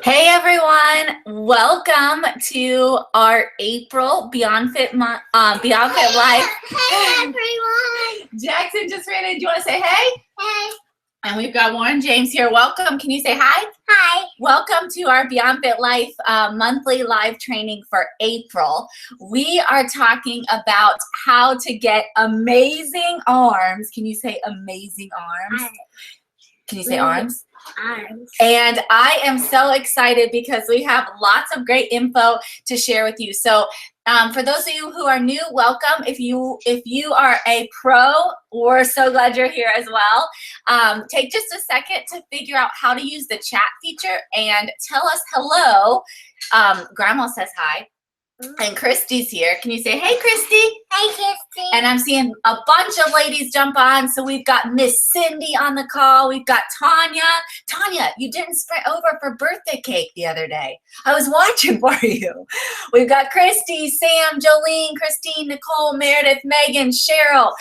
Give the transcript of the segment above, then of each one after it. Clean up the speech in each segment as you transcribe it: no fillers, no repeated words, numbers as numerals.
Hey everyone, welcome to our April Beyond Fit Beyond Fit Life. Hey everyone. Jackson just ran in. Do you want to say hey? Hey. And we've got Warren James here. Welcome. Can you say hi? Hi. Welcome to our Beyond Fit Life monthly live training for April. We are talking about how to get amazing arms. Can you say amazing arms? Can you say arms? Arms. And I am so excited because we have lots of great info to share with you. So for those of you who are new, welcome. If you are a pro, we're so glad you're here as well. Take just a second to figure out how to use the chat feature and tell us hello. Grandma says hi. And Christy's here. Can you say, hey, Christy? Hey, Christy. And I'm seeing a bunch of ladies jump on. So we've got Miss Cindy on the call. We've got Tanya. Tanya, you didn't sprint over for birthday cake the other day. I was watching for you. We've got Christy, Sam, Jolene, Christine, Nicole, Meredith, Megan, Cheryl,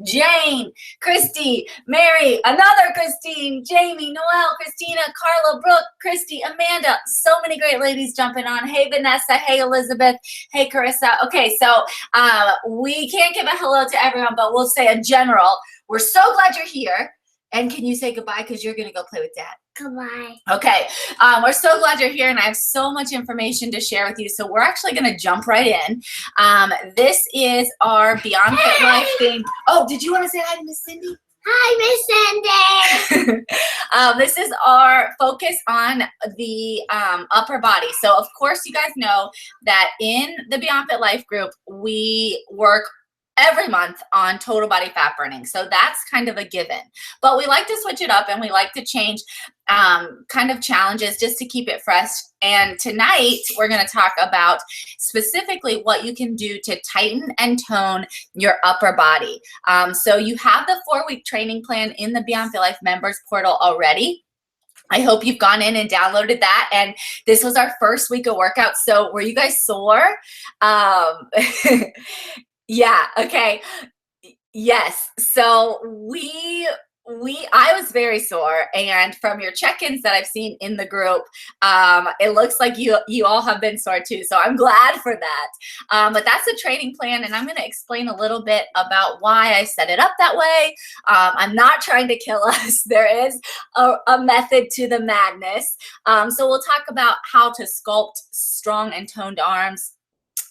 Jane, Christy, Mary, another Christine, Jamie, Noelle, Christina, Carla, Brooke, Christy, Amanda. So many great ladies jumping on. Hey, Vanessa. Hey, Elizabeth. Hey, Carissa. Okay, so we can't give a hello to everyone, but we'll say in general, we're so glad you're here. And can you say goodbye because you're going to go play with Dad? Goodbye. Okay, we're so glad you're here, and I have so much information to share with you. So we're actually going to jump right in. This is our Beyond Fit Life thing. Oh, did you want to say hi to Miss Cindy? Hi, Miss Cindy. This is our focus on the upper body. So, of course, you guys know that in the Beyond Fit Life group, we work every month on total body fat burning. So that's kind of a given. But we like to switch it up and we like to change kind of challenges just to keep it fresh. And tonight we're going to talk about specifically what you can do to tighten and tone your upper body. So you have the 4-week training plan in the Beyond Fit Life members portal already. I hope you've gone in and downloaded that. And this was our first week of workout. So were you guys sore? Yeah, okay. Yes. So I was very sore, and from your check-ins that I've seen in the group, it looks like you all have been sore too. So I'm glad for that. But that's the training plan, and I'm going to explain a little bit about why I set it up that way. I'm not trying to kill us. There is a method to the madness. So we'll talk about how to sculpt strong and toned arms.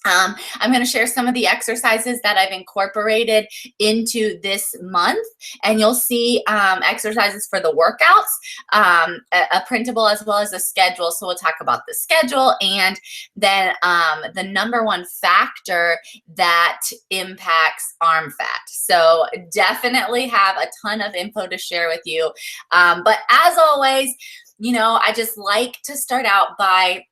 I'm going to share some of the exercises that I've incorporated into this month, and you'll see exercises for the workouts, a printable as well as a schedule. So we'll talk about the schedule and then the number one factor that impacts arm fat. So definitely have a ton of info to share with you. But as always, I just like to start out by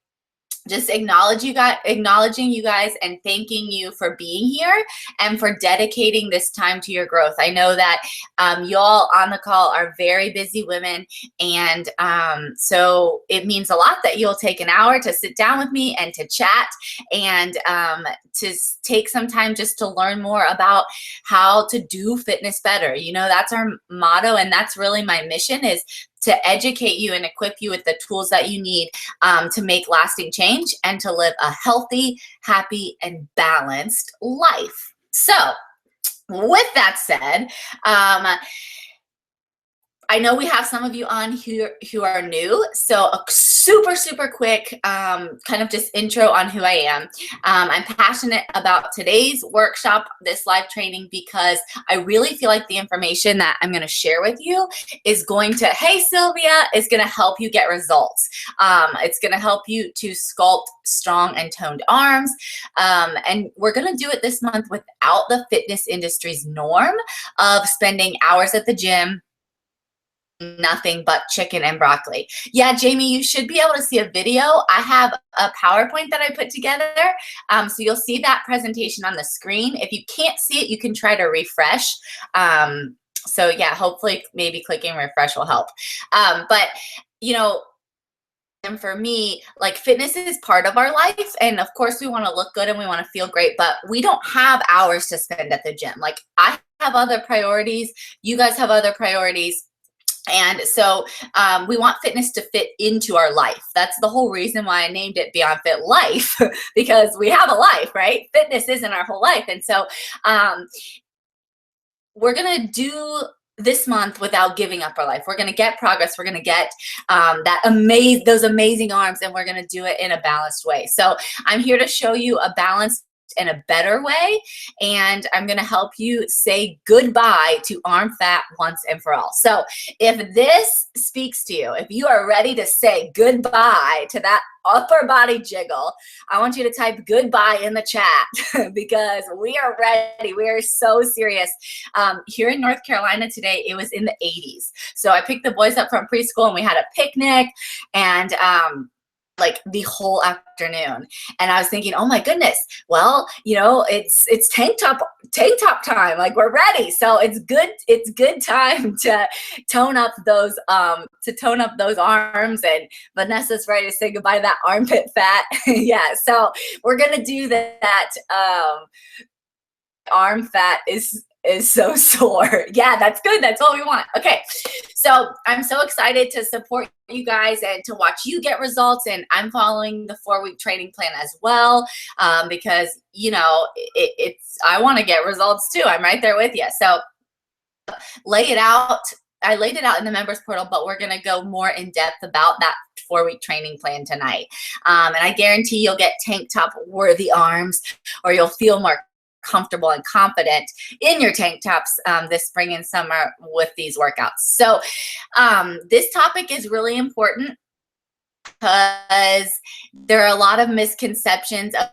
just acknowledging you guys and thanking you for being here and for dedicating this time to your growth. I know that y'all on the call are very busy women, and so it means a lot that you'll take an hour to sit down with me and to chat and to take some time just to learn more about how to do fitness better. That's our motto, and that's really my mission, is to educate you and equip you with the tools that you need to make lasting change and to live a healthy, happy, and balanced life. So with that said, I know we have some of you on who are new, so a super quick kind of just intro on who I am. I'm passionate about today's workshop, this live training, because I really feel like the information that I'm going to share with you is going to, hey Sylvia, is going to help you get results. It's going to help you to sculpt strong and toned arms, and we're going to do it this month without the fitness industry's norm of spending hours at the gym nothing but chicken and broccoli. Yeah, Jamie, you should be able to see a video. I have a PowerPoint that I put together. So you'll see that presentation on the screen. If you can't see it, you can try to refresh. So yeah, hopefully maybe clicking refresh will help. But and for me, like, fitness is part of our life, and of course we want to look good and we want to feel great, but we don't have hours to spend at the gym. Like, I have other priorities, you guys have other priorities. And so we want fitness to fit into our life. That's the whole reason why I named it Beyond Fit Life, because we have a life, right? Fitness isn't our whole life. And so we're going to do this month without giving up our life. We're going to get progress. We're going to get those amazing arms, and we're going to do it in a balanced way. So I'm here to show you a balanced in a better way, and I'm going to help you say goodbye to arm fat once and for all. So if this speaks to you, if you are ready to say goodbye to that upper body jiggle, I want you to type goodbye in the chat because we are ready. We are so serious. Here in North Carolina today, it was in the 80s. So I picked the boys up from preschool and we had a picnic, and like the whole afternoon. And I was thinking, oh my goodness, well, you know, it's tank top time. Like, we're ready. So it's good time to tone up those arms. And Vanessa's ready to say goodbye to that armpit fat. Yeah. So we're gonna do that. Arm fat is so sore. Yeah, that's good. That's all we want. Okay. So I'm so excited to support you guys and to watch you get results. And I'm following the 4-week training plan as well, because, you know, I want to get results too. I'm right there with you. So lay it out. I laid it out in the members portal, but we're going to go more in depth about that 4-week training plan tonight. And I guarantee you'll get tank top worthy arms, or you'll feel more comfortable and confident in your tank tops this spring and summer with these workouts. So this topic is really important because there are a lot of misconceptions of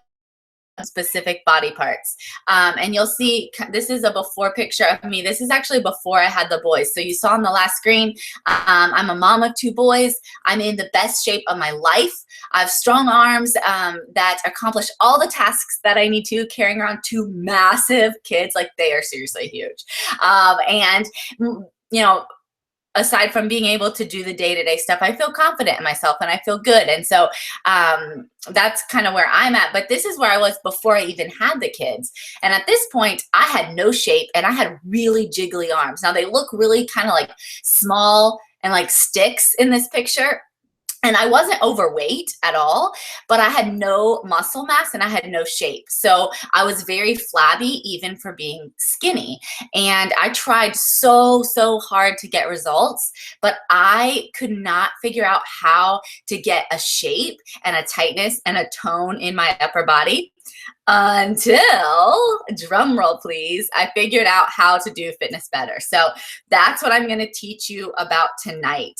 specific body parts. And you'll see, this is a before picture of me. This is actually before I had the boys. So you saw on the last screen, I'm a mom of 2 boys. I'm in the best shape of my life. I have strong arms that accomplish all the tasks that I need to, carrying around 2 massive kids. Like, they are seriously huge. And, you know, aside from being able to do the day-to-day stuff, I feel confident in myself and I feel good. And so that's kind of where I'm at. But this is where I was before I even had the kids. And at this point, I had no shape and I had really jiggly arms. Now, they look really kind of like small and like sticks in this picture. And I wasn't overweight at all, but I had no muscle mass and I had no shape. So I was very flabby even for being skinny. And I tried so hard to get results, but I could not figure out how to get a shape and a tightness and a tone in my upper body until, drum roll please, I figured out how to do fitness better. So that's what I'm going to teach you about tonight.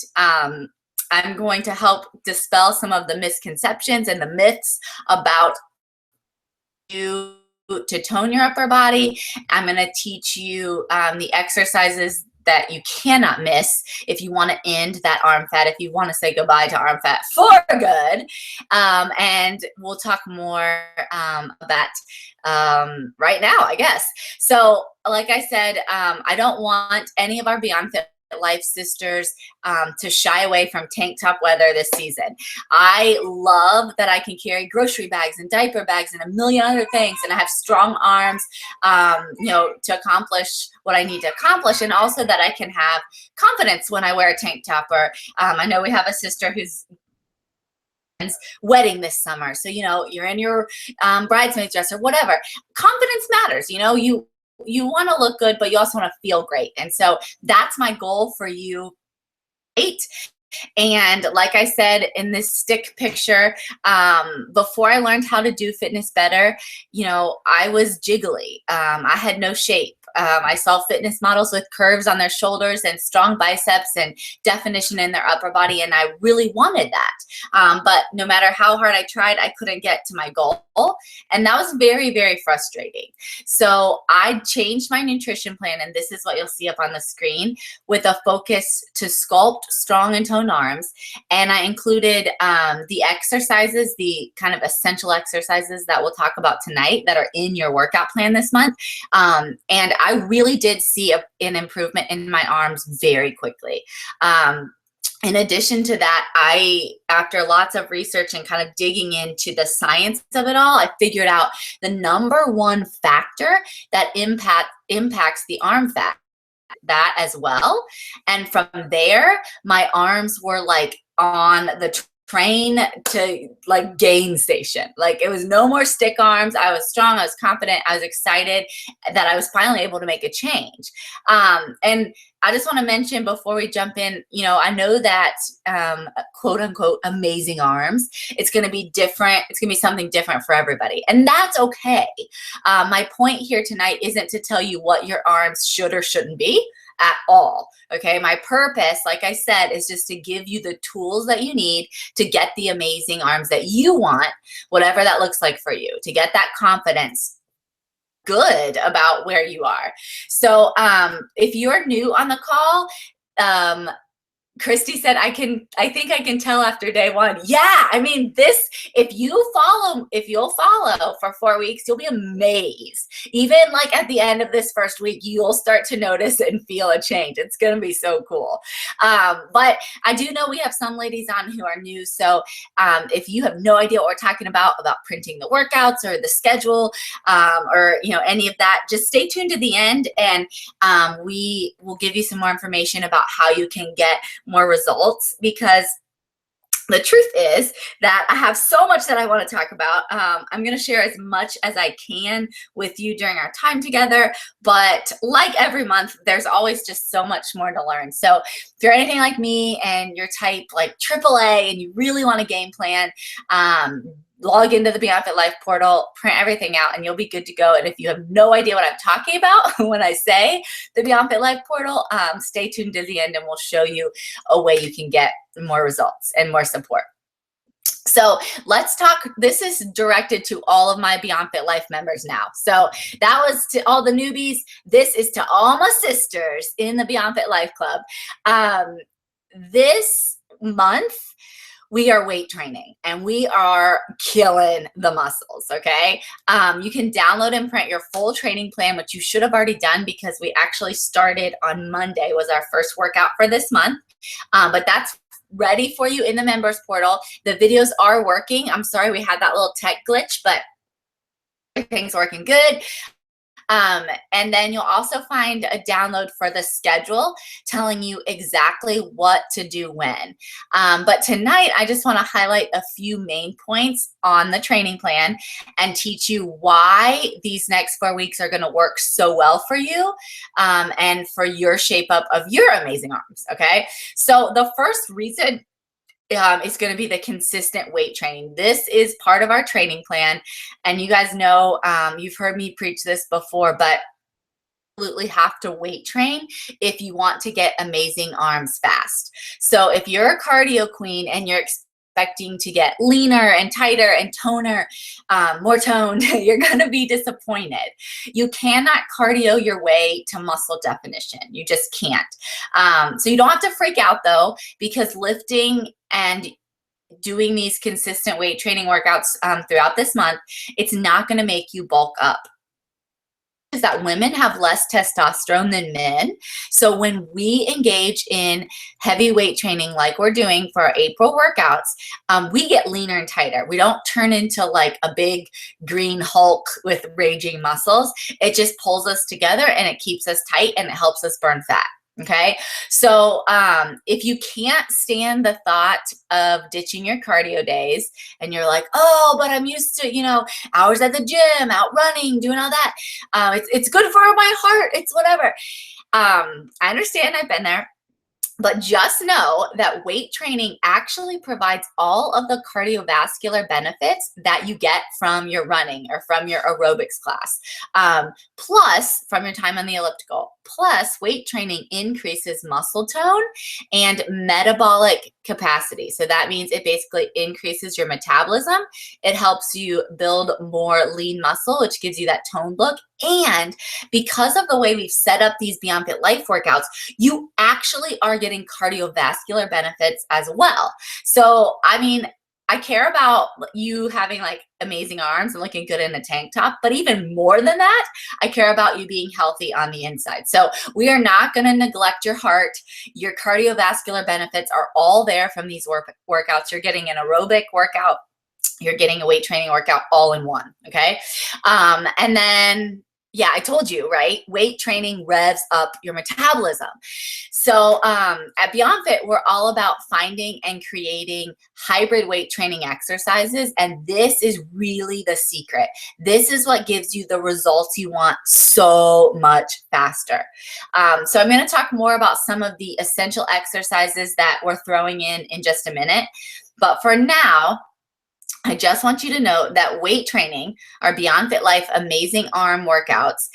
I'm going to help dispel some of the misconceptions and the myths about you to tone your upper body. I'm going to teach you the exercises that you cannot miss if you want to end that arm fat, if you want to say goodbye to arm fat for good. And we'll talk more about right now, I guess. So like I said, I don't want any of our Beyond Fit Life sisters to shy away from tank top weather this season. I love that I can carry grocery bags and diaper bags and a million other things, and I have strong arms, you know, to accomplish what I need to accomplish, and also that I can have confidence when I wear a tank top. Or I know we have a sister who's wedding this summer, so you know, you're in your bridesmaid dress or whatever. Confidence matters. You know, you want to look good, but you also want to feel great. And so that's my goal for you. And like I said in this stick picture, before I learned how to do fitness better, you know, I was jiggly. I had no shape. I saw fitness models with curves on their shoulders and strong biceps and definition in their upper body, and I really wanted that. But no matter how hard I tried, I couldn't get to my goal, and that was very frustrating. So I changed my nutrition plan, and this is what you'll see up on the screen, with a focus to sculpt strong and toned arms. And I included the exercises, the kind of essential exercises that we'll talk about tonight that are in your workout plan this month. And I really did see an improvement in my arms very quickly. In addition to that, after lots of research and kind of digging into the science of it all, I figured out the #1 factor that impacts the arm fat that as well. And from there, my arms were like on the train to like gain station. Like it was no more stick arms. I was strong. I was confident. I was excited that I was finally able to make a change. And I just want to mention before we jump in, you know, I know that quote unquote amazing arms, it's going to be different. It's going to be something different for everybody. And that's okay. My point here tonight isn't to tell you what your arms should or shouldn't be at all. Okay. My purpose, like I said, is just to give you the tools that you need to get the amazing arms that you want, whatever that looks like for you, to get that confidence good about where you are. So if you're new on the call, Christy said, I think I can tell after day one. Yeah, I mean, if you'll follow for 4 weeks, you'll be amazed. Even like at the end of this first week, you'll start to notice and feel a change. It's going to be so cool. But I do know we have some ladies on who are new. So if you have no idea what we're talking about printing the workouts or the schedule, or, you know, any of that, just stay tuned to the end, and we will give you some more information about how you can get more results, because the truth is that I have so much that I want to talk about. I'm going to share as much as I can with you during our time together, but like every month, there's always just so much more to learn. So if you're anything like me and you're type like AAA and you really want a game plan, log into the Beyond Fit Life portal, print everything out, and you'll be good to go. And if you have no idea what I'm talking about when I say the Beyond Fit Life portal, stay tuned to the end and we'll show you a way you can get more results and more support. So let's talk. This is directed to all of my Beyond Fit Life members now. So that was to all the newbies. This is to all my sisters in the Beyond Fit Life Club. This month, we are weight training and we are killing the muscles, okay? You can download and print your full training plan, which you should have already done because we actually started on Monday, was our first workout for this month. But that's ready for you in the members portal. The videos are working. I'm sorry we had that little tech glitch, but everything's working good. And then you'll also find a download for the schedule telling you exactly what to do when. But tonight, I just want to highlight a few main points on the training plan and teach you why these next 4 weeks are going to work so well for you, and for your shape up of your amazing arms. Okay. So the first reason is going to be the consistent weight training. This is part of our training plan. And you guys know, you've heard me preach this before, but absolutely have to weight train if you want to get amazing arms fast. So if you're a cardio queen and you're expecting to get leaner and tighter and toner, more toned, you're going to be disappointed. You cannot cardio your way to muscle definition. You just can't. So you don't have to freak out though, because lifting and doing these consistent weight training workouts throughout this month, it's not going to make you bulk up. Is that women have less testosterone than men. So when we engage in heavy weight training like we're doing for our April workouts, we get leaner and tighter. We don't turn into like a big green Hulk with raging muscles. It just pulls us together and it keeps us tight and it helps us burn fat. Okay. So if you can't stand the thought of ditching your cardio days and you're like, oh, but I'm used to, you know, hours at the gym, out running, doing all that. It's good for my heart. It's whatever. I understand. I've been there. But just know that weight training actually provides all of the cardiovascular benefits that you get from your running or from your aerobics class, plus from your time on the elliptical. Plus, weight training increases muscle tone and metabolic capacity. So that means it basically increases your metabolism. It helps you build more lean muscle, which gives you that toned look. And because of the way we've set up these Beyond Fit Life workouts, you actually are getting cardiovascular benefits as well. So, I mean, I care about you having like amazing arms and looking good in a tank top, but even more than that, I care about you being healthy on the inside. So we are not going to neglect your heart. Your cardiovascular benefits are all there from these workouts. You're getting an aerobic workout, you're getting a weight training workout all in one. Okay. And then Yeah, I told you, right? Weight training revs up your metabolism. So at Beyond Fit, we're all about finding and creating hybrid weight training exercises. And this is really the secret. This is what gives you the results you want so much faster. So I'm going to talk more about some of the essential exercises that we're throwing in just a minute. But for now, I just want you to know that weight training, our Beyond Fit Life amazing arm workouts,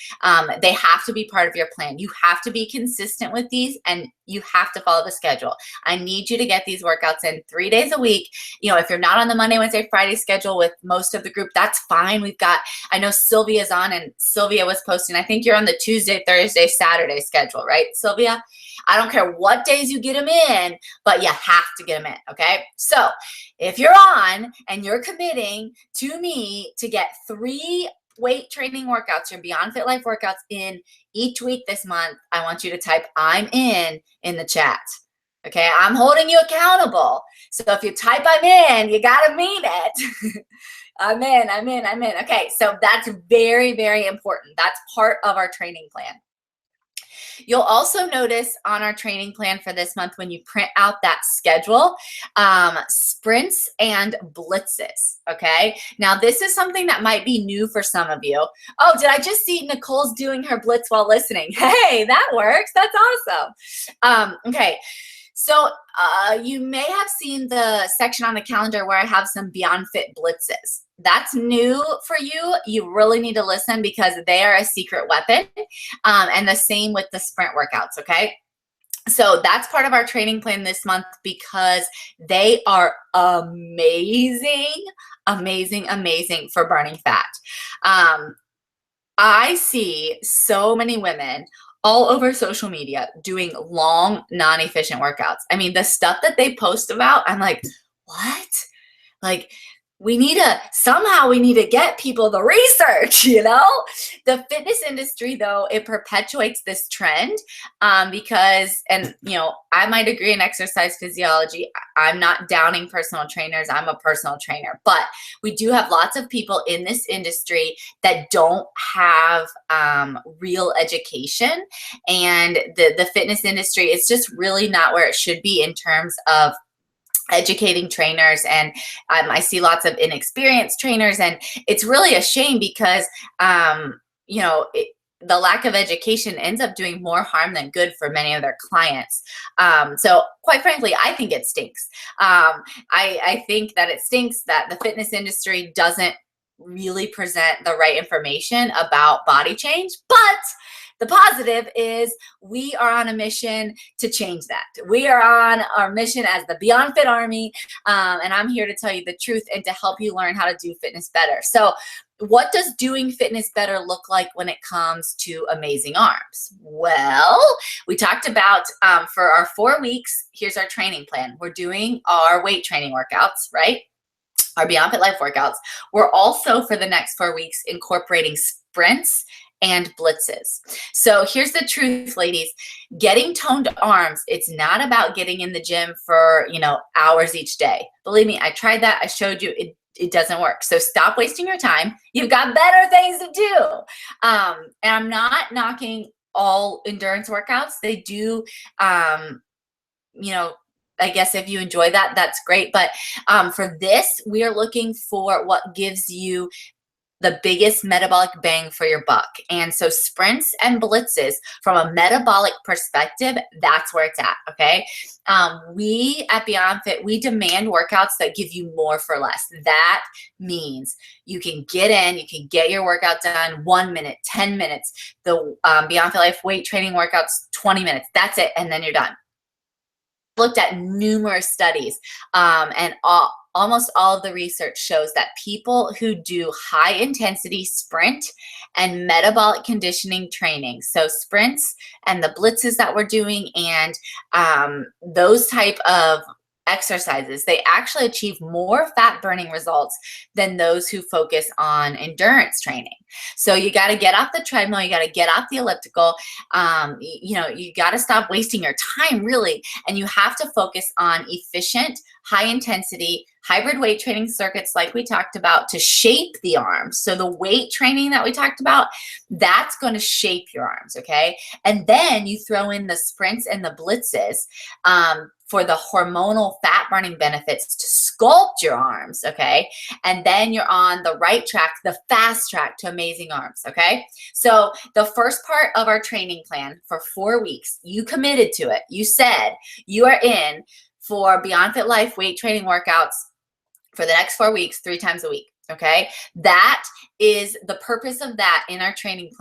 they have to be part of your plan. You have to be consistent with these, and you have to follow the schedule. I need you to get these workouts in 3 days a week. If you're not on the Monday, Wednesday, Friday schedule with most of the group, that's fine. I know Sylvia's on, and Sylvia was posting, I think you're on the Tuesday, Thursday, Saturday schedule, right, Sylvia? I don't care what days you get them in, but you have to get them in, okay? So if you're on and you're committing to me to get 3 weight training workouts, your Beyond Fit Life workouts in each week this month, I want you to type "I'm in the chat. Okay, I'm holding you accountable. So if you type "I'm in," you gotta mean it. I'm in. Okay, so that's very, very important. That's part of our training plan. You'll also notice on our training plan for this month, when you print out that schedule, sprints and blitzes, okay? Now, this is something that might be new for some of you. Oh, did I just see Nicole's doing her blitz while listening? Hey, that works. That's awesome. Okay. So you may have seen the section on the calendar where I have some Beyond Fit blitzes. That's new for you. You really need to listen because they are a secret weapon. And the same with the sprint workouts, okay? So that's part of our training plan this month because they are amazing for burning fat. I see so many women all over social media doing long, non-efficient workouts. I mean, the stuff that they post about, I'm like, what? Like, we need to get people the research, The fitness industry, though, it perpetuates this trend because, I might agree in exercise physiology. I'm not downing personal trainers. I'm a personal trainer. But we do have lots of people in this industry that don't have real education. And the fitness industry is just really not where it should be in terms of educating trainers, and I see lots of inexperienced trainers, and it's really a shame because the lack of education ends up doing more harm than good for many of their clients. So quite frankly, I think it stinks. I think that it stinks that the fitness industry doesn't really present the right information about body change, but the positive is we are on a mission to change that. We are on our mission as the Beyond Fit Army, and I'm here to tell you the truth and to help you learn how to do fitness better. So what does doing fitness better look like when it comes to amazing arms? Well, we talked about for our 4 weeks, here's our training plan. We're doing our weight training workouts, right? Our Beyond Fit Life workouts. We're also, for the next 4 weeks, incorporating sprints and blitzes. So here's the truth, ladies. Getting toned arms, it's not about getting in the gym for, hours each day. Believe me, I tried that. I showed you it doesn't work. So stop wasting your time. You've got better things to do. And I'm not knocking all endurance workouts. They do, I guess if you enjoy that, that's great. But for this, we are looking for what gives you the biggest metabolic bang for your buck. And so sprints and blitzes, from a metabolic perspective, that's where it's at, okay? We at Beyond Fit, we demand workouts that give you more for less. That means you can get in, you can get your workout done 1 minute, 10 minutes. The Beyond Fit Life weight training workouts, 20 minutes. That's it, and then you're done. Looked at numerous studies, and almost all of the research shows that people who do high intensity sprint and metabolic conditioning training, so sprints and the blitzes that we're doing, and those type of exercises, they actually achieve more fat burning results than those who focus on endurance training. So you got to get off the treadmill, you got to get off the elliptical, you got to stop wasting your time really, and you have to focus on efficient, high intensity, hybrid weight training circuits like we talked about to shape the arms. So the weight training that we talked about, that's going to shape your arms, okay? And then you throw in the sprints and the blitzes for the hormonal fat burning benefits to sculpt your arms, okay? And then you're on the right track, the fast track to amazing arms, okay? So the first part of our training plan for 4 weeks, you committed to it. You said you are in for Beyond Fit Life weight training workouts for the next 4 weeks, 3 times a week, okay? That is the purpose of that in our training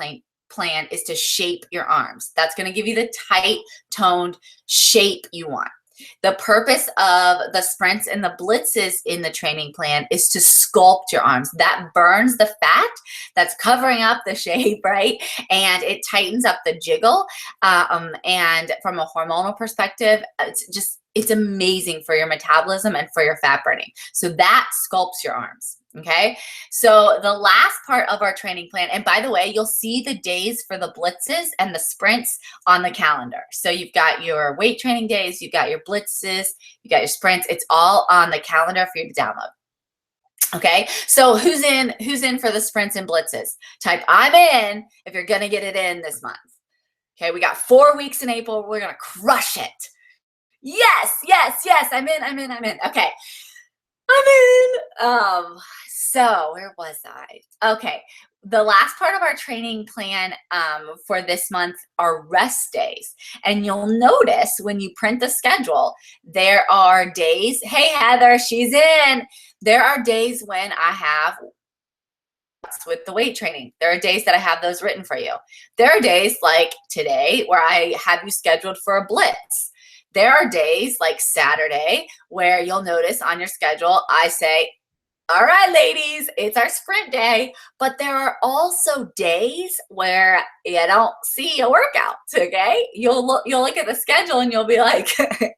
plan is to shape your arms. That's going to give you the tight, toned shape you want. The purpose of the sprints and the blitzes in the training plan is to sculpt your arms. That burns the fat that's covering up the shape, right? And it tightens up the jiggle. And from a hormonal perspective, it's amazing for your metabolism and for your fat burning. So that sculpts your arms. Okay, so the last part of our training plan, and by the way, you'll see the days for the blitzes and the sprints on the calendar. So you've got your weight training days, you've got your blitzes, you got your sprints. It's all on the calendar for you to download. Okay, so who's in for the sprints and blitzes? Type I'm in if you're gonna get it in this month. Okay, we got 4 weeks in April. We're gonna crush it. Yes, I'm in. Okay. I'm in. So where was I? Okay. The last part of our training plan for this month are rest days. And you'll notice when you print the schedule, there are days, hey, Heather, she's in. There are days when I have with the weight training. There are days that I have those written for you. There are days like today where I have you scheduled for a blitz. There are days like Saturday where you'll notice on your schedule, I say, all right, ladies, it's our sprint day. But there are also days where you don't see a workout, okay? You'll look at the schedule and you'll be like,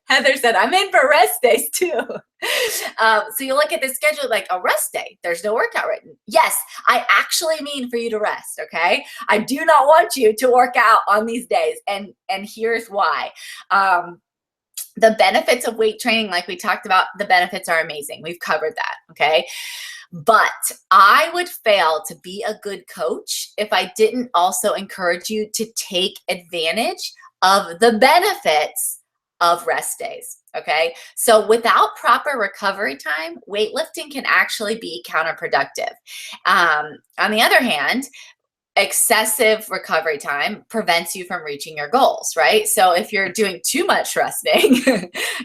Heather said, I'm in for rest days too. So you look at the schedule like a rest day. There's no workout written. Yes, I actually mean for you to rest, okay? I do not want you to work out on these days. And here's why. The benefits of weight training, like we talked about, the benefits are amazing. We've covered that, okay? But I would fail to be a good coach if I didn't also encourage you to take advantage of the benefits of rest days, okay? So without proper recovery time, weightlifting can actually be counterproductive. On the other hand, excessive recovery time prevents you from reaching your goals, right? So if you're doing too much resting,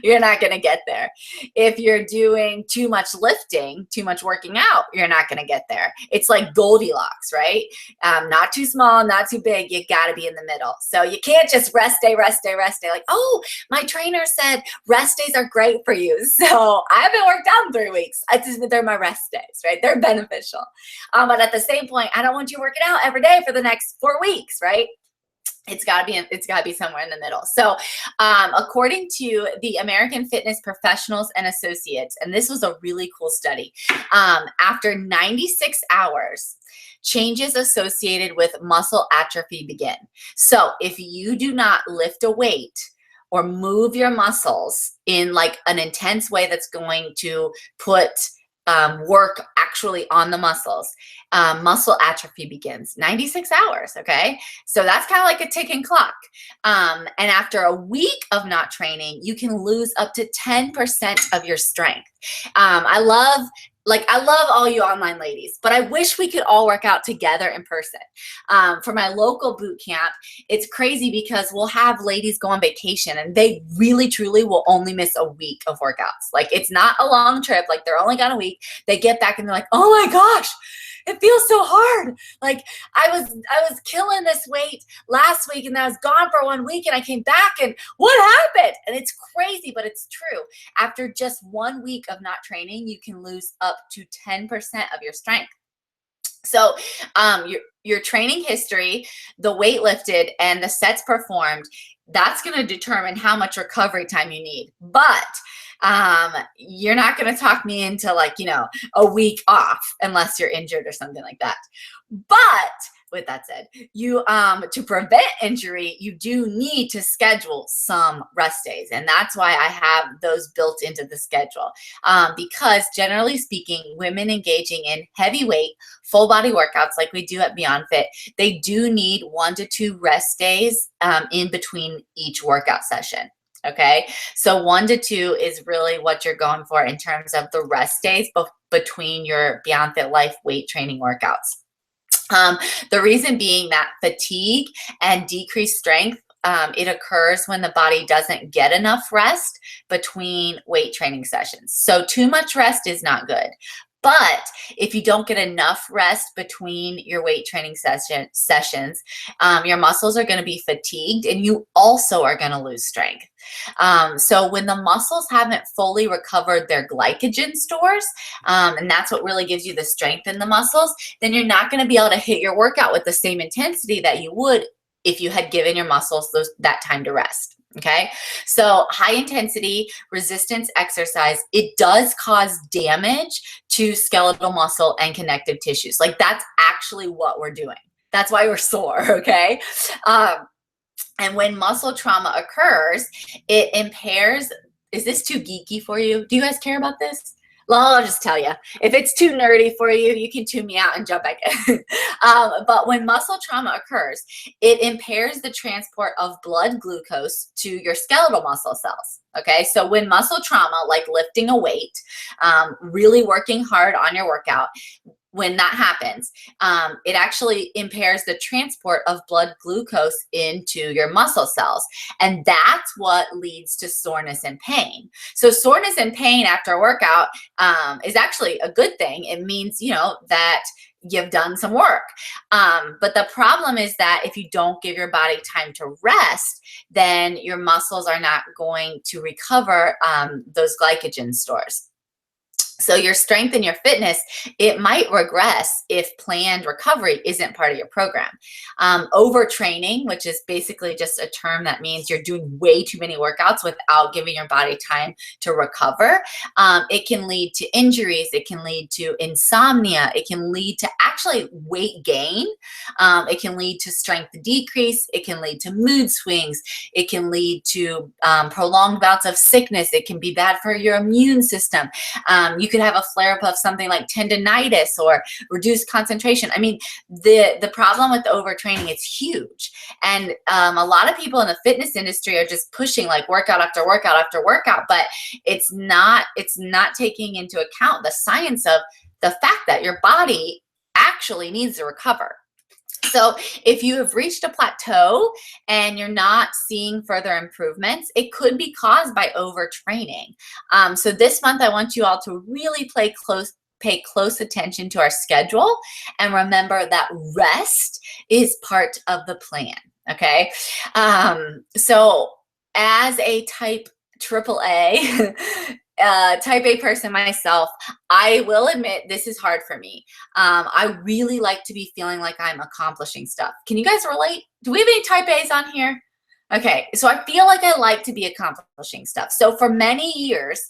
you're not going to get there. If you're doing too much lifting, too much working out, you're not going to get there. It's like Goldilocks, right? Not too small, not too big. You got to be in the middle. So you can't just rest day. Like, oh, my trainer said rest days are great for you. So I haven't worked out in 3 weeks. They're my rest days, right? They're beneficial. But at the same point, I don't want you working out every day for the next 4 weeks, right? It's got to be somewhere in the middle. So according to the American Fitness Professionals and Associates, and this was a really cool study, after 96 hours, changes associated with muscle atrophy begin. So if you do not lift a weight or move your muscles in like an intense way that's going to put work actually on the muscles, muscle atrophy begins. 96 hours, okay? So that's kind of like a ticking clock. And after a week of not training, you can lose up to 10% of your strength. I love all you online ladies, but I wish we could all work out together in person. For my local boot camp, it's crazy because we'll have ladies go on vacation and they really, truly will only miss a week of workouts. Like it's not a long trip. Like they're only gone a week. They get back and they're like, oh my gosh, it feels so hard. Like I was killing this weight last week and I was gone for 1 week and I came back and what happened? And it's crazy, but it's true. After just 1 week of not training, you can lose up to 10% of your strength. So your training history, the weight lifted, and the sets performed, that's going to determine how much recovery time you need. But you're not going to talk me into like, a week off unless you're injured or something like that. But with that said, you to prevent injury, you do need to schedule some rest days, and that's why I have those built into the schedule. Because generally speaking, women engaging in heavyweight, full body workouts like we do at Beyond Fit, they do need 1 to 2 rest days in between each workout session. Okay, so 1 to 2 is really what you're going for in terms of the rest days between your Beyond Fit Life weight training workouts. The reason being that fatigue and decreased strength, it occurs when the body doesn't get enough rest between weight training sessions. So too much rest is not good. But if you don't get enough rest between your weight training sessions, your muscles are going to be fatigued, and you also are going to lose strength. So when the muscles haven't fully recovered their glycogen stores, and that's what really gives you the strength in the muscles, then you're not going to be able to hit your workout with the same intensity that you would if you had given your muscles that time to rest. Okay, so high intensity resistance exercise, it does cause damage to skeletal muscle and connective tissues. Like, that's actually what we're doing. That's why we're sore, okay? And when muscle trauma occurs, it impairs. Is this too geeky for you? Do you guys care about this? Well, I'll just tell you. If it's too nerdy for you, you can tune me out and jump back in. But when muscle trauma occurs, it impairs the transport of blood glucose to your skeletal muscle cells. Okay, so when muscle trauma, like lifting a weight, really working hard on your workout, when that happens, it actually impairs the transport of blood glucose into your muscle cells. And that's what leads to soreness and pain. So soreness and pain after a workout is actually a good thing. It means, that you've done some work. But the problem is that if you don't give your body time to rest, then your muscles are not going to recover those glycogen stores. So your strength and your fitness, it might regress if planned recovery isn't part of your program. Overtraining, which is basically just a term that means you're doing way too many workouts without giving your body time to recover. It can lead to injuries. It can lead to insomnia. It can lead to actually weight gain. It can lead to strength decrease. It can lead to mood swings. It can lead to prolonged bouts of sickness. It can be bad for your immune system. You could have a flare-up of something like tendonitis or reduced concentration. I mean, the problem with the overtraining is huge. And a lot of people in the fitness industry are just pushing like workout after workout after workout, but it's not taking into account the science of the fact that your body actually needs to recover. So if you have reached a plateau and you're not seeing further improvements, it could be caused by overtraining. So this month, I want you all to really pay close attention to our schedule and remember that rest is part of the plan, okay? So as a type AAA, type A person myself, I will admit this is hard for me. I really like to be feeling like I'm accomplishing stuff. Can you guys relate? Do we have any type A's on here? Okay, so I feel like I like to be accomplishing stuff. So for many years,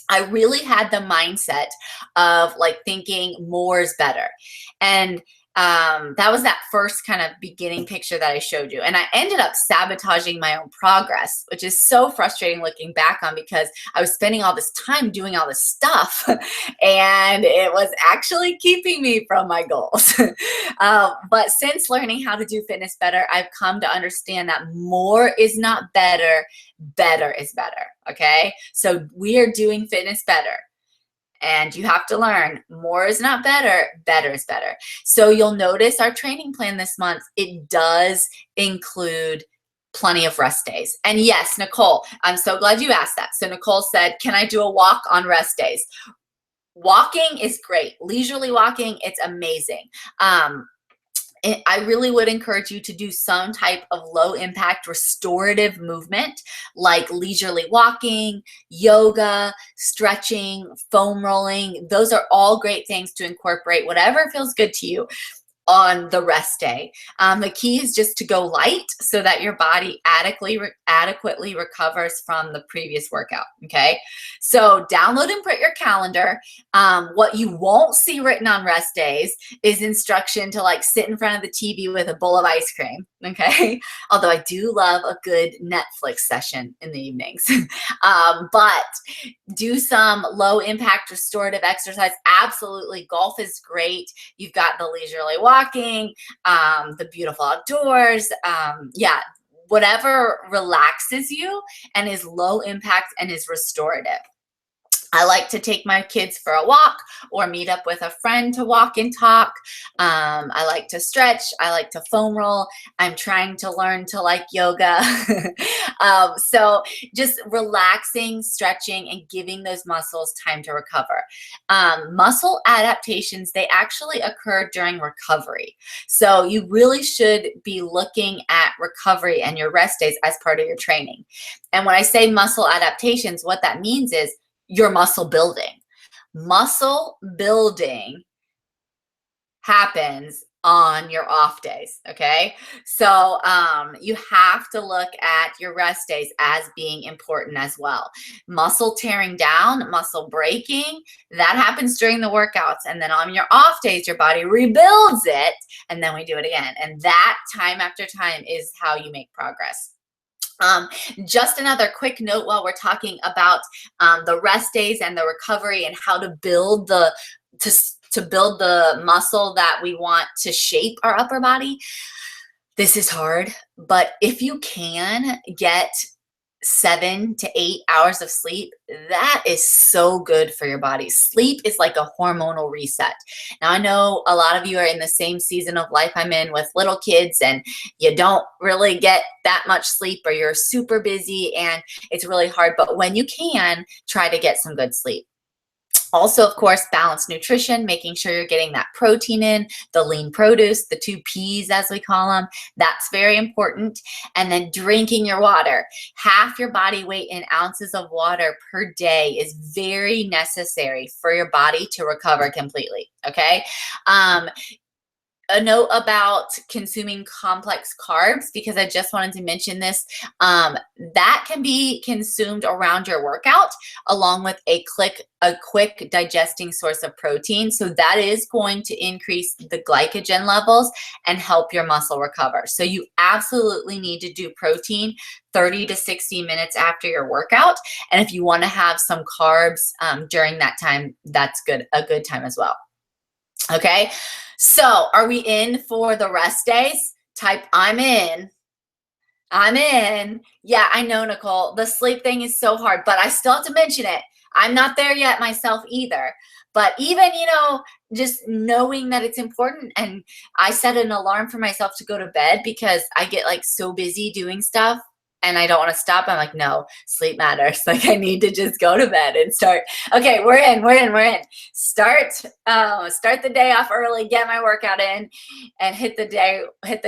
I really had the mindset of like thinking more is better. And that was that first kind of beginning picture that I showed you. And I ended up sabotaging my own progress, which is so frustrating looking back on because I was spending all this time doing all this stuff and it was actually keeping me from my goals. But since learning how to do fitness better, I've come to understand that more is not better, better is better. Okay. So we are doing fitness better. And you have to learn more is not better, better is better. So you'll notice our training plan this month, it does include plenty of rest days. And yes, Nicole, I'm so glad you asked that. So Nicole said, can I do a walk on rest days? Walking is great. Leisurely walking, it's amazing. I really would encourage you to do some type of low impact restorative movement like leisurely walking, yoga, stretching, foam rolling. Those are all great things to incorporate whatever feels good to you on the rest day. The key is just to go light so that your body adequately recovers from the previous workout, okay? So download and print your calendar. What you won't see written on rest days is instruction to like sit in front of the TV with a bowl of ice cream, okay? Although I do love a good Netflix session in the evenings. But do some low impact restorative exercise. Absolutely, golf is great. You've got the leisurely walking, the beautiful outdoors. Yeah, whatever relaxes you and is low impact and is restorative. I like to take my kids for a walk or meet up with a friend to walk and talk. I like to stretch. I like to foam roll. I'm trying to learn to like yoga. So just relaxing, stretching, and giving those muscles time to recover. Muscle adaptations, they actually occur during recovery. So you really should be looking at recovery and your rest days as part of your training. And when I say muscle adaptations, what that means is your muscle building. Muscle building happens on your off days, okay? So you have to look at your rest days as being important as well. Muscle tearing down, muscle breaking, that happens during the workouts. And then on your off days, your body rebuilds it, and then we do it again. And that time after time is how you make progress. Just another quick note while we're talking about the rest days and the recovery and how to build to build the muscle that we want to shape our upper body. This is hard, but if you can get 7 to 8 hours of sleep, that is so good for your body. Sleep is like a hormonal reset. Now, I know a lot of you are in the same season of life I'm in with little kids, and you don't really get that much sleep, or you're super busy and it's really hard. But when you can, try to get some good sleep. Also, of course, balanced nutrition, making sure you're getting that protein in, the lean produce, the 2 Ps as we call them. That's very important. And then drinking your water. Half your body weight in ounces of water per day is very necessary for your body to recover completely, okay? A note about consuming complex carbs, because I just wanted to mention this, that can be consumed around your workout along with a quick digesting source of protein. So that is going to increase the glycogen levels and help your muscle recover. So you absolutely need to do protein 30 to 60 minutes after your workout. And if you want to have some carbs during that time, that's a good time as well. Okay, so are we in for the rest days? Type I'm in. I'm in. Yeah, I know, Nicole. The sleep thing is so hard, but I still have to mention it. I'm not there yet myself either. But even, just knowing that it's important, and I set an alarm for myself to go to bed because I get like so busy doing stuff and I don't want to stop. I'm like, no, sleep matters. Like, I need to just go to bed and start. Okay, we're in. Start the day off early, get my workout in, and hit the day with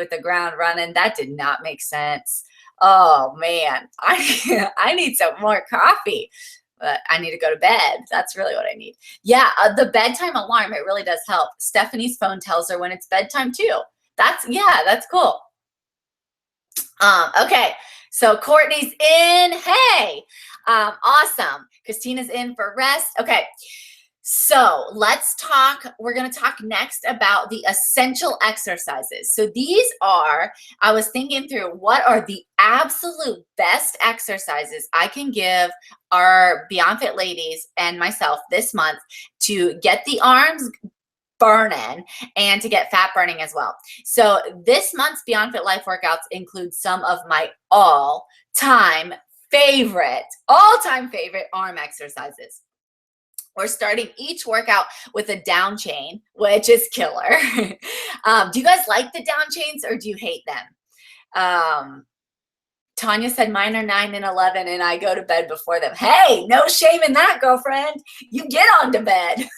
the ground running. That did not make sense. Oh man, I need some more coffee, but I need to go to bed. That's really what I need. Yeah, the bedtime alarm, it really does help. Stephanie's phone tells her when it's bedtime too. That's cool. Okay, so Courtney's in. Hey, awesome. Christina's in for rest. Okay, so let's talk. We're going to talk next about the essential exercises. So these are, I was thinking through, what are the absolute best exercises I can give our Beyond Fit ladies and myself this month to get the arms burning and to get fat burning as well. So this month's Beyond Fit Life workouts include some of my all-time favorite arm exercises. We're starting each workout with a down chain, which is killer. Do you guys like the down chains or do you hate them? Tanya said mine are 9 and 11 and I go to bed before them. Hey, no shame in that, girlfriend. You get on to bed.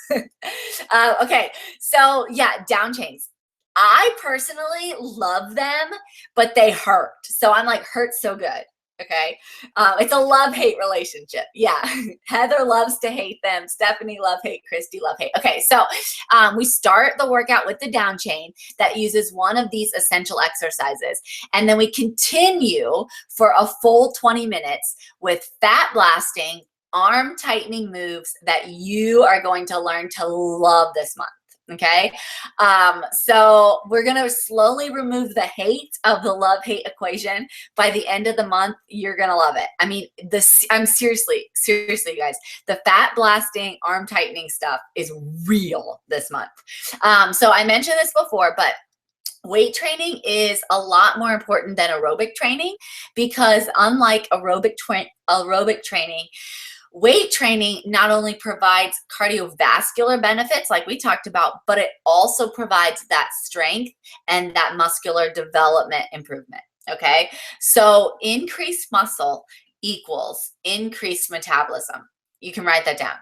Okay, so yeah, down chains. I personally love them, but they hurt. So I'm like, hurt so good. Okay. It's a love-hate relationship. Yeah. Heather loves to hate them. Stephanie love hate. Christy love hate. Okay. So we start the workout with the down chain that uses one of these essential exercises. And then we continue for a full 20 minutes with fat blasting, arm tightening moves that you are going to learn to love this month. Okay. So we're going to slowly remove the hate of the love-hate equation. By the end of the month, you're going to love it. I mean, I'm seriously, you guys, the fat blasting, arm tightening stuff is real this month. So I mentioned this before, but weight training is a lot more important than aerobic training, because unlike aerobic training, weight training not only provides cardiovascular benefits like we talked about, but it also provides that strength and that muscular development improvement. Okay, so increased muscle equals increased metabolism. You can write that down.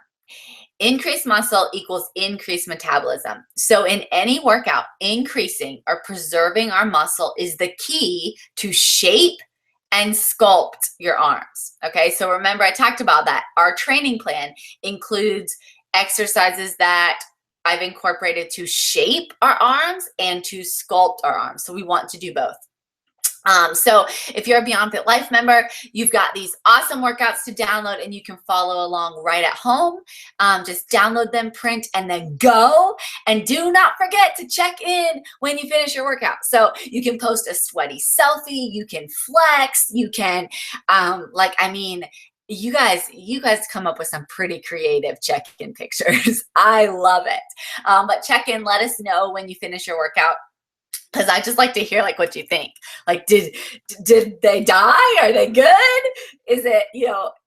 Increased muscle equals increased metabolism. So in any workout, increasing or preserving our muscle is the key to shape and sculpt your arms. Okay, so remember I talked about that. Our training plan includes exercises that I've incorporated to shape our arms and to sculpt our arms. So we want to do both. So if you're a Beyond Fit Life member, you've got these awesome workouts to download and you can follow along right at home. Just download them, print, and then go. And do not forget to check in when you finish your workout. So you can post a sweaty selfie, you can flex, you can, you guys come up with some pretty creative check-in pictures. I love it. But check in, let us know when you finish your workout, because I just like to hear like what you think. Like, did they die? Are they good? Is it,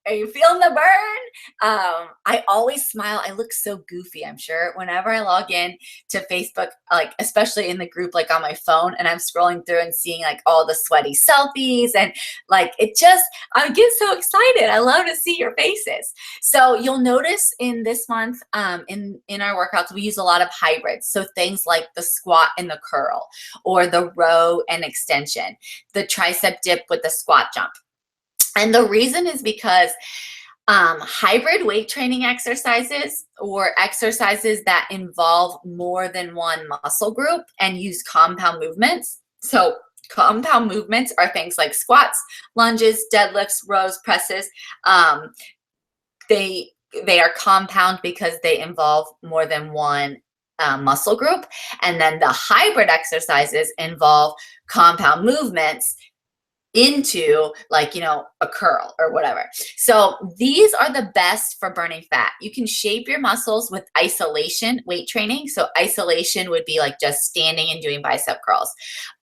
are you feeling the burn? I always smile. I look so goofy, I'm sure, whenever I log in to Facebook, like especially in the group, like on my phone, and I'm scrolling through and seeing like all the sweaty selfies, and like I get so excited. I love to see your faces. So you'll notice in this month, in our workouts, we use a lot of hybrids. So things like the squat and the curl, or the row and extension, the tricep dip with the squat jump. And the reason is because hybrid weight training exercises, or exercises that involve more than one muscle group and use compound movements. So compound movements are things like squats, lunges, deadlifts, rows, presses. They are compound because they involve more than one muscle group. And then the hybrid exercises involve compound movements into like, a curl or whatever. So these are the best for burning fat. You can shape your muscles with isolation weight training. So isolation would be like just standing and doing bicep curls,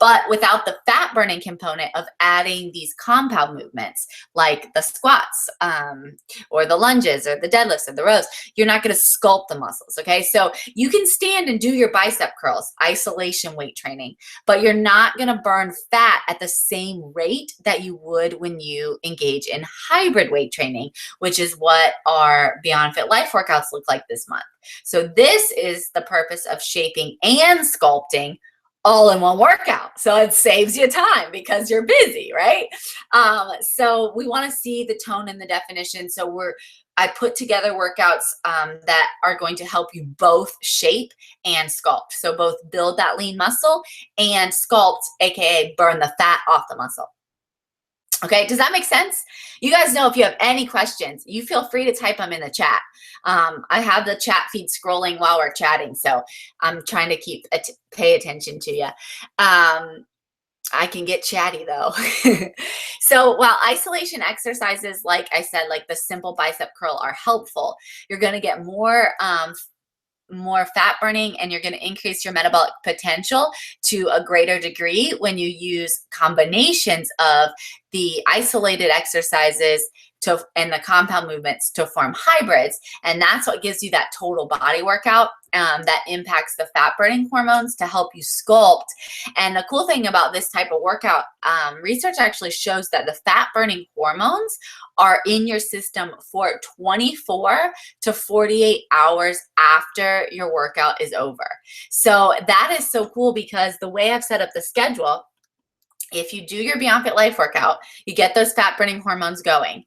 but without the fat burning component of adding these compound movements like the squats, or the lunges, or the deadlifts, or the rows. You're not going to sculpt the muscles. Okay, so you can stand and do your bicep curls, isolation weight training, but you're not going to burn fat at the same rate that you would when you engage in hybrid weight training, which is what our Beyond Fit Life workouts look like this month. So this is the purpose of shaping and sculpting all in one workout. So it saves you time because you're busy, right? So we want to see the tone and the definition. So I put together workouts that are going to help you both shape and sculpt. So both build that lean muscle and sculpt, AKA burn the fat off the muscle. Okay, does that make sense? You guys know if you have any questions, you feel free to type them in the chat. I have the chat feed scrolling while we're chatting, so I'm trying to pay attention to you. I can get chatty though. So while isolation exercises, like I said, like the simple bicep curl are helpful, you're going to get more fat burning, and you're going to increase your metabolic potential to a greater degree when you use combinations of the isolated exercises and the compound movements to form hybrids. And that's what gives you that total body workout that impacts the fat burning hormones to help you sculpt. And the cool thing about this type of workout, research actually shows that the fat burning hormones are in your system for 24 to 48 hours after your workout is over. So that is so cool, because the way I've set up the schedule, if you do your Beyond Fit Life workout, you get those fat burning hormones going.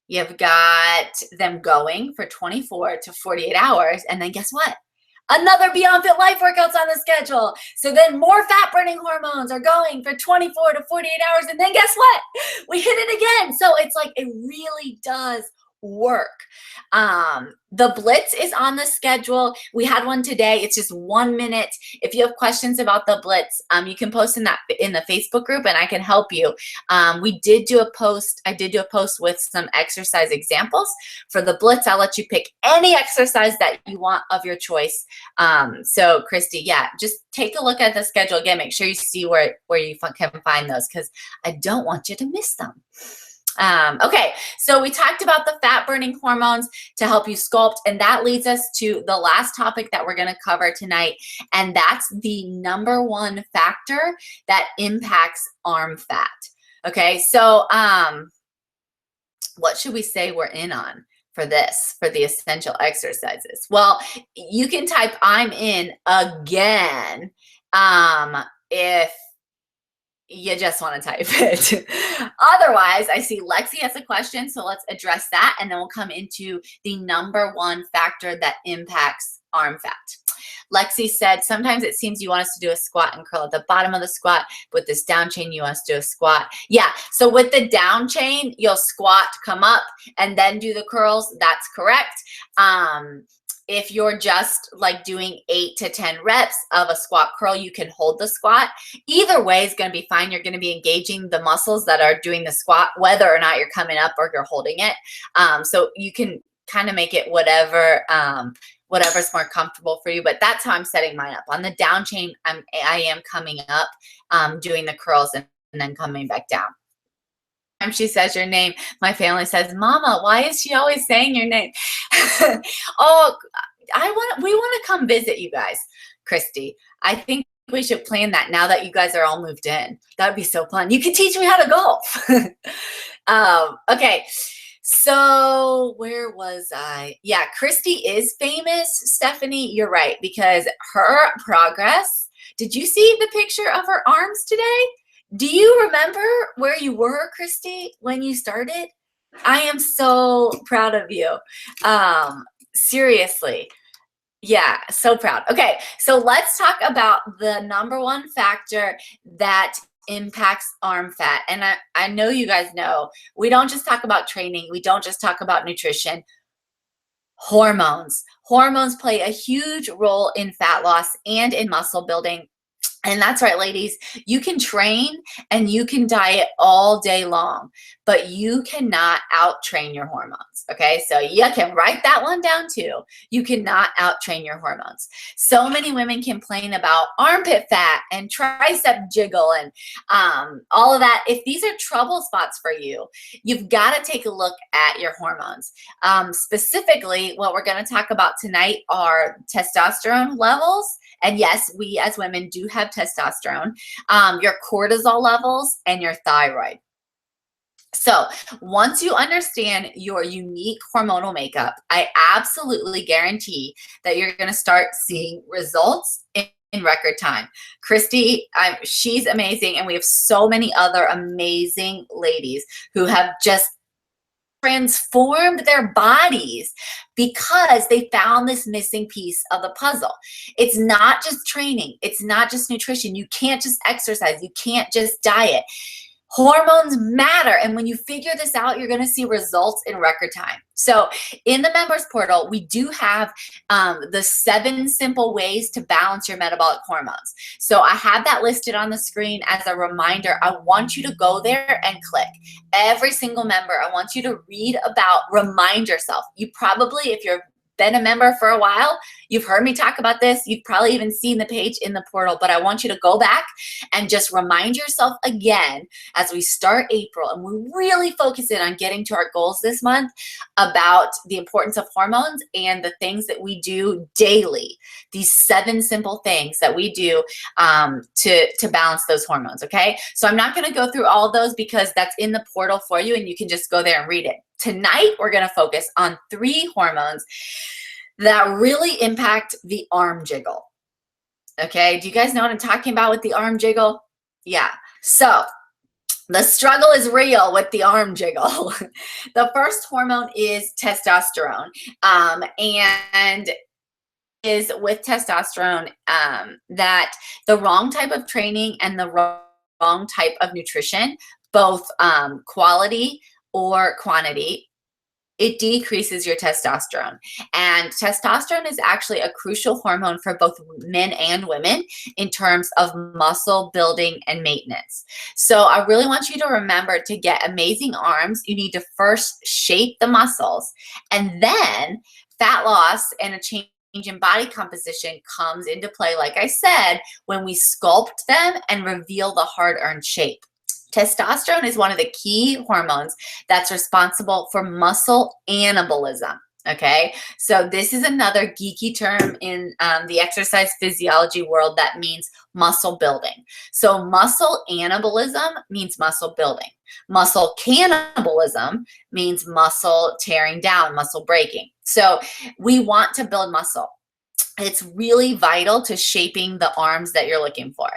You've got them going for 24 to 48 hours. And then guess what? Another Beyond Fit Life workout's on the schedule. So then more fat burning hormones are going for 24 to 48 hours. And then guess what? We hit it again. So it's like, it really does work. The Blitz is on the schedule. We had one today. It's just 1 minute. If you have questions about the Blitz, you can post in the Facebook group, and I can help you. We did do a post. I did do a post with some exercise examples for the Blitz. I'll let you pick any exercise that you want of your choice. So Christy, yeah, just take a look at the schedule again. Make sure you see where you can find those, because I don't want you to miss them. Okay, so we talked about the fat burning hormones to help you sculpt, and that leads us to the last topic that we're going to cover tonight, and that's the #1 factor that impacts arm fat. Okay, so what should we say we're in on for this, for the essential exercises? Well, you can type "I'm in" again if you just want to type it. Otherwise, I see Lexi has a question, so let's address that, and then we'll come into the #1 factor that impacts arm fat. Lexi said, sometimes it seems you want us to do a squat and curl at the bottom of the squat. With this down chain, you want us to do a squat. Yeah, so with the down chain, you'll squat, come up, and then do the curls. That's correct. If you're just like doing 8 to 10 reps of a squat curl, you can hold the squat. Either way is going to be fine. You're going to be engaging the muscles that are doing the squat, whether or not you're coming up or you're holding it. So you can kind of make it whatever's more comfortable for you. But that's how I'm setting mine up. On the down chain, I am coming up, doing the curls and then coming back down. She says your name, my family says, Mama, why is she always saying your name? Oh, we want to come visit you guys, Christy. I think we should plan that now that you guys are all moved in. That would be so fun. You can teach me how to golf. Okay, so where was I? Yeah, Christy is famous, Stephanie. You're right, because her progress. Did you see the picture of her arms today? Do you remember where you were, Christy, when you started? I am so proud of you. Seriously. Yeah, so proud. Okay, so let's talk about the #1 factor that impacts arm fat. And I know you guys know, we don't just talk about training. We don't just talk about nutrition. Hormones. Hormones play a huge role in fat loss and in muscle building. And that's right, ladies, you can train and you can diet all day long, but you cannot out-train your hormones, okay? So you can write that one down too. You cannot out-train your hormones. So many women complain about armpit fat and tricep jiggle and all of that. If these are trouble spots for you, you've got to take a look at your hormones. Specifically, what we're going to talk about tonight are testosterone levels. And yes, we as women do have testosterone, your cortisol levels, and your thyroid. So once you understand your unique hormonal makeup, I absolutely guarantee that you're going to start seeing results in record time. Christy, she's amazing, and we have so many other amazing ladies who have just transformed their bodies because they found this missing piece of the puzzle. It's not just training. It's not just nutrition. You can't just exercise. You can't just diet. Hormones matter. And when you figure this out, you're going to see results in record time. So in the members portal, we do have the 7 simple ways to balance your metabolic hormones. So I have that listed on the screen as a reminder. I want you to go there and click. Every single member, I want you to read about, remind yourself. You probably, if you're been a member for a while, you've heard me talk about this. You've probably even seen the page in the portal, but I want you to go back and just remind yourself again as we start April and we really focus in on getting to our goals this month about the importance of hormones and the things that we do daily. These 7 simple things that we do to balance those hormones, okay? So I'm not going to go through all of those because that's in the portal for you and you can just go there and read it. Tonight, we're going to focus on 3 hormones that really impact the arm jiggle. Okay, do you guys know what I'm talking about with the arm jiggle? Yeah, so the struggle is real with the arm jiggle. The first hormone is testosterone, and is with testosterone that the wrong type of training and the wrong type of nutrition, both quality or quantity, it decreases your testosterone. And testosterone is actually a crucial hormone for both men and women in terms of muscle building and maintenance. So I really want you to remember, to get amazing arms, you need to first shape the muscles, and then fat loss and a change in body composition comes into play, like I said, when we sculpt them and reveal the hard-earned shape. Testosterone is one of the key hormones that's responsible for muscle anabolism. Okay, so this is another geeky term in the exercise physiology world that means muscle building. So muscle anabolism means muscle building. Muscle cannibalism means muscle tearing down, muscle breaking. So we want to build muscle. It's really vital to shaping the arms that you're looking for.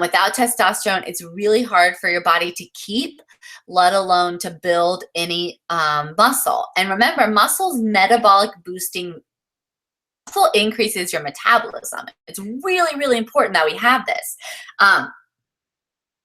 Without testosterone, it's really hard for your body to keep, let alone to build any muscle. And remember, muscle's metabolic boosting. Muscle increases your metabolism. It's really, really important that we have this.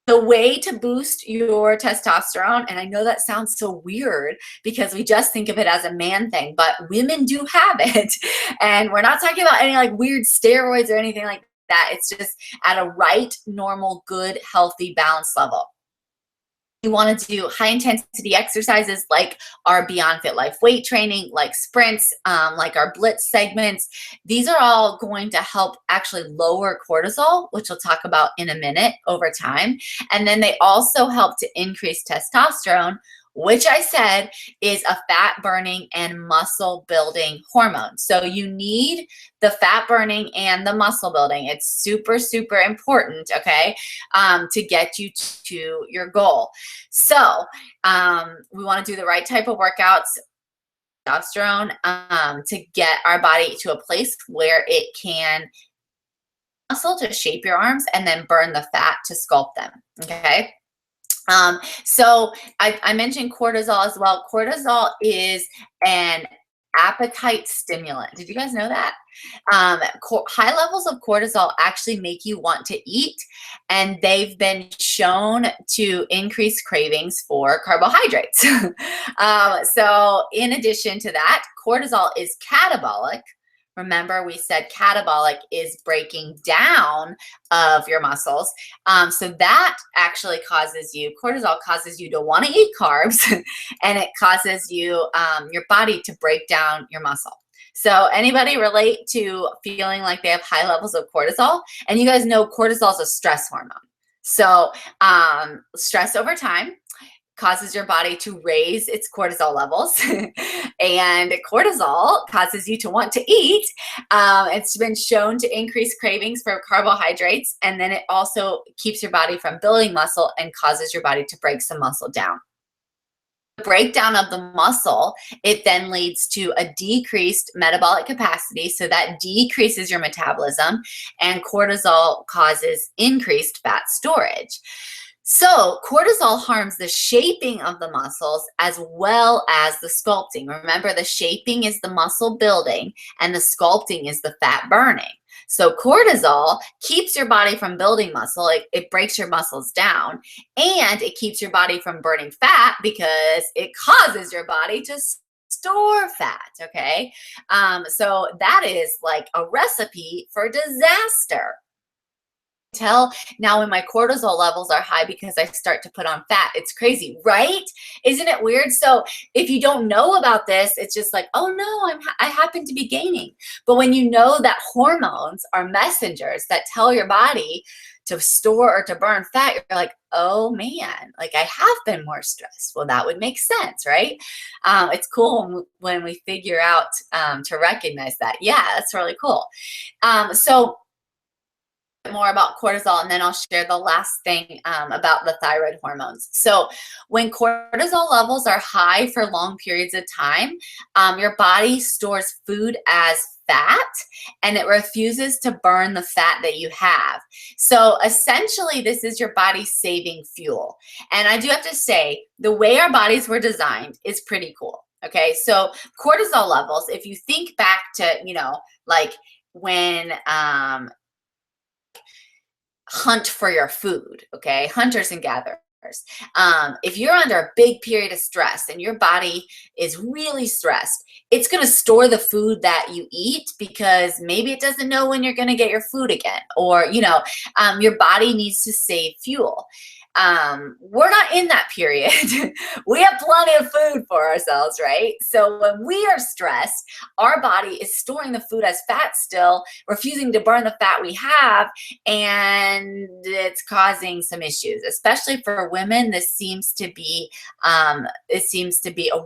The way to boost your testosterone, and I know that sounds so weird because we just think of it as a man thing, but women do have it. And we're not talking about any like weird steroids or anything like that. It's just at a right, normal, good, healthy, balanced level. You want to do high intensity exercises like our Beyond Fit Life weight training, like sprints, like our blitz segments. These are all going to help actually lower cortisol, which we'll talk about in a minute, over time. And then they also help to increase testosterone, which I said is a fat burning and muscle building hormone. So you need the fat burning and the muscle building. It's super, super important, okay, to get you to your goal. So we want to do the right type of workouts, testosterone, to get our body to a place where it can muscle to shape your arms and then burn the fat to sculpt them, okay? So I mentioned cortisol as well. Cortisol is an appetite stimulant. Did you guys know that? High levels of cortisol actually make you want to eat, and they've been shown to increase cravings for carbohydrates. So in addition to that, cortisol is catabolic. Remember, we said catabolic is breaking down of your muscles. So that actually causes you, cortisol causes you to want to eat carbs, and it causes you, your body to break down your muscle. So anybody relate to feeling like they have high levels of cortisol? And you guys know cortisol is a stress hormone. So stress over time causes your body to raise its cortisol levels, and cortisol causes you to want to eat. It's been shown to increase cravings for carbohydrates, and then it also keeps your body from building muscle and causes your body to break some muscle down. The breakdown of the muscle, it then leads to a decreased metabolic capacity, so that decreases your metabolism, and cortisol causes increased fat storage. So cortisol harms the shaping of the muscles as well as the sculpting. Remember, the shaping is the muscle building and the sculpting is the fat burning. So cortisol keeps your body from building muscle. It breaks your muscles down, and it keeps your body from burning fat because it causes your body to store fat, okay? So that is like a recipe for disaster. tell now when my cortisol levels are high because I start to put on fat. It's crazy, right? Isn't it weird? So if you don't know about this, it's just like, oh no, I happen to be gaining. But when you know that hormones are messengers that tell your body to store or to burn fat, you're like, oh man, like I have been more stressed. Well, that would make sense, right? It's cool when we figure out to recognize that. Yeah, that's really cool. So more about cortisol, and then I'll share the last thing about the thyroid hormones. So when cortisol levels are high for long periods of time, your body stores food as fat and it refuses to burn the fat that you have. So essentially, this is your body saving fuel. And I do have to say, the way our bodies were designed is pretty cool. Okay, so cortisol levels, if you think back to, like when hunt for your food, okay? Hunters and gatherers. If you're under a big period of stress and your body is really stressed, it's going to store the food that you eat because maybe it doesn't know when you're going to get your food again, or, your body needs to save fuel. We're not in that period. We have plenty of food for ourselves, right? So when we are stressed, our body is storing the food as fat still, refusing to burn the fat we have, and it's causing some issues, especially for women. This seems to be a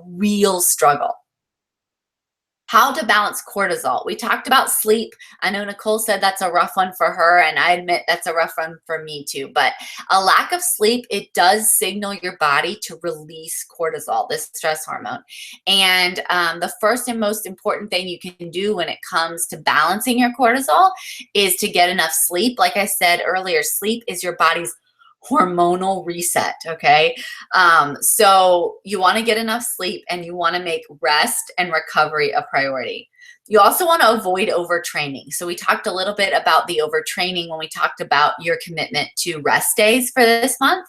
real struggle. How to balance cortisol. We talked about sleep. I know Nicole said that's a rough one for her, and I admit that's a rough one for me too. But a lack of sleep, it does signal your body to release cortisol, this stress hormone. And the first and most important thing you can do when it comes to balancing your cortisol is to get enough sleep. Like I said earlier, sleep is your body's hormonal reset, okay? So you want to get enough sleep and you want to make rest and recovery a priority. You also want to avoid overtraining. So we talked a little bit about the overtraining when we talked about your commitment to rest days for this month.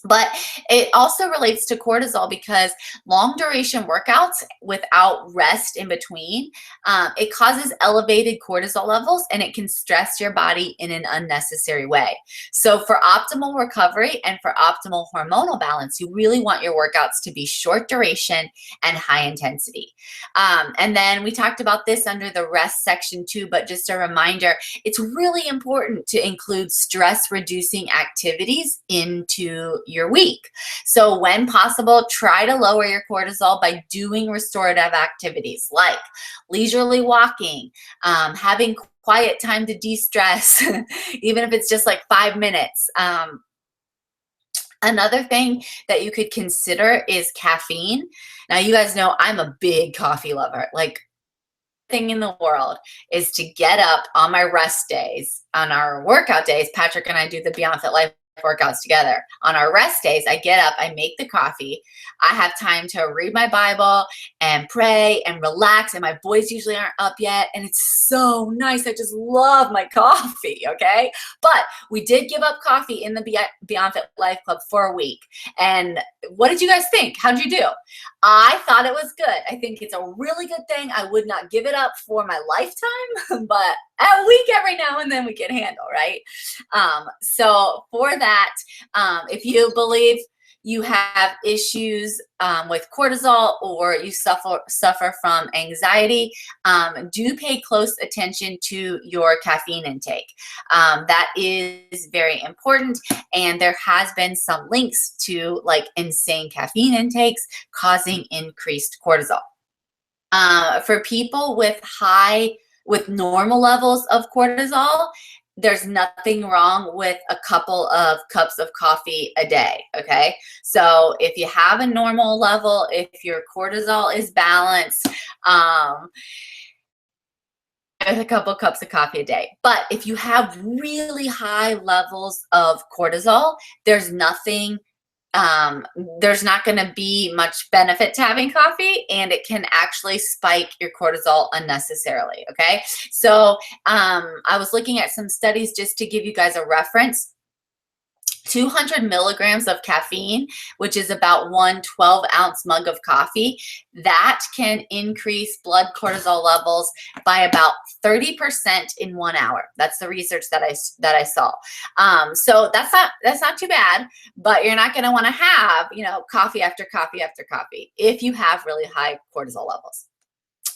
But it also relates to cortisol because long duration workouts without rest in between, it causes elevated cortisol levels and it can stress your body in an unnecessary way. So for optimal recovery and for optimal hormonal balance, you really want your workouts to be short duration and high intensity. And then we talked about this under the rest section too, but just a reminder, it's really important to include stress reducing activities into your week. So when possible, try to lower your cortisol by doing restorative activities like leisurely walking, having quiet time to de-stress, even if it's just like 5 minutes. Another thing that you could consider is caffeine. Now, you guys know I'm a big coffee lover. Like, thing in the world is to get up on my rest days. On our workout days, Patrick and I do the Beyond Fit Life workouts together. On our rest days, I get up, I make the coffee, I have time to read my Bible and pray and relax, and my boys usually aren't up yet, and it's so nice. I just love my coffee, okay? But we did give up coffee in the Beyond Fit Life Club for a week, and what did you guys think? How'd you do? I thought it was good. I think it's a really good thing. I would not give it up for my lifetime, but a week every now and then we can handle, right? So for that, if you believe you have issues with cortisol or you suffer from anxiety, do pay close attention to your caffeine intake. That is very important, and there has been some links to like insane caffeine intakes causing increased cortisol. For people with normal levels of cortisol, there's nothing wrong with a couple of cups of coffee a day, okay? So if you have a normal level, if your cortisol is balanced, with a couple cups of coffee a day. But if you have really high levels of cortisol, there's not going to be much benefit to having coffee, and it can actually spike your cortisol unnecessarily, okay? So I was looking at some studies just to give you guys a reference. 200 milligrams of caffeine, which is about 1 12-ounce mug of coffee, that can increase blood cortisol levels by about 30% in 1 hour. That's the research that I saw. So that's not too bad, but you're not going to want to have, coffee after coffee after coffee if you have really high cortisol levels.